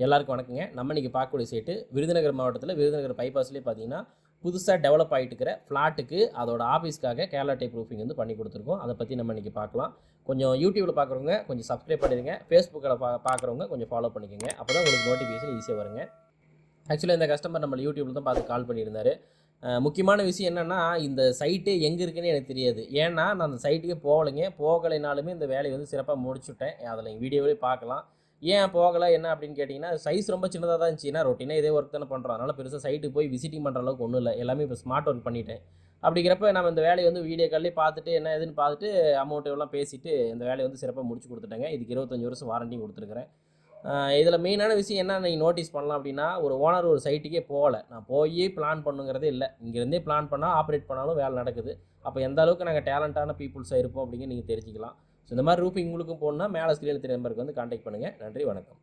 எல்லாருக்கும் வணக்கங்க. நம்ம இன்றைக்கி பார்க்கக்கூடிய சைட்டு விருதுநகர் மாவட்டத்தில் விருதுநகர் பைபாஸ்லேயே பார்த்தீங்கன்னா புதுசாக டெவலப் ஆகிட்டு இருக்கிற ஃப்ளாட்டுக்கு அதோட ஆஃபீஸ்க்காக கேரளா டைப் ரூஃபிங் வந்து பண்ணி கொடுத்துருக்கோம். அதை பற்றி நம்ம இன்றைக்கி பார்க்கலாம். கொஞ்சம் யூடியூப்பில் பார்க்குறவங்க கொஞ்சம் சப்ஸ்கிரைப் பண்ணிடுங்க. ஃபேஸ்புக்கில் பார்க்குறவங்க கொஞ்சம் ஃபாலோ பண்ணிக்கோங்க. அப்போ தான் உங்களுக்கு நோட்டிஃபிகேஷன் ஈஸியாக வருங்க. ஆக்சுவலாக இந்த கஸ்டமர் நம்ம யூடியூப்பில் தான் பார்த்து கால் பண்ணியிருந்தார். முக்கியமான விஷயம் என்னென்னா, இந்த சைட்டு எங்கே இருக்குன்னு எனக்கு தெரியாது. ஏன்னா நான் அந்த சைட்டுக்கே போகலைனாலுமே இந்த வேலையை வந்து சிறப்பாக முடிச்சுட்டேன். அதில் வீடியோவே பார்க்கலாம். ஏன் போகலை என்ன அப்படின்னு கேட்டிங்கன்னா, சைஸ் ரொம்ப சின்னதாக தான் இருந்துச்சு. ஏன்னா ரொட்டீனாக இதே ஒர்க் தானே பண்ணுறோம். அதனால் பெருசாக சைட்டுக்கு போய் விசிட்டிங் பண்ணுற அளவுக்கு ஒன்றும் இல்லை. எல்லாமே இப்போ ஸ்மார்ட் ஒர்க் பண்ணிட்டேன். அப்படிங்கிறப்ப நம்ம இந்த வேலையை வந்து வீடியோ கால்லேயே பார்த்துட்டு என்ன ஏதுன்னு பார்த்துட்டு அமௌண்ட் எல்லாம் பேசிவிட்டு இந்த வேலையை வந்து சிறப்பாக முடிச்சு கொடுத்துட்டேங்க. இதுக்கு 25 வருஷம் வாரண்டியும் கொடுத்துருக்குறேன். இதில் மெயினான விஷயம் என்ன நீங்கள் நோட்டீஸ் பண்ணலாம் அப்படின்னா, ஒரு ஓனர் ஒரு சைட்டுக்கே போகலை. நான் போய் பிளான் பண்ணுங்கிறதே இல்லை. இங்கேருந்தே பிளான் பண்ணால் ஆப்ரேட் பண்ணாலும் வேலை நடக்குது. அப்போ எந்த அளவுக்கு நாங்கள் டேலண்டான பீப்புள்ஸாக இருப்போம் அப்படிங்க நீங்கள் தெரிஞ்சுக்கலாம். ஸோ இந்த மாதிரி ரூஃபிங் உங்களுக்கும் போகணுன்னா மேலே ஸ்க்ரீனில் தெரிய நம்பருக்கு வந்து கான்டாக்ட் பண்ணுங்கள். நன்றி, வணக்கம்.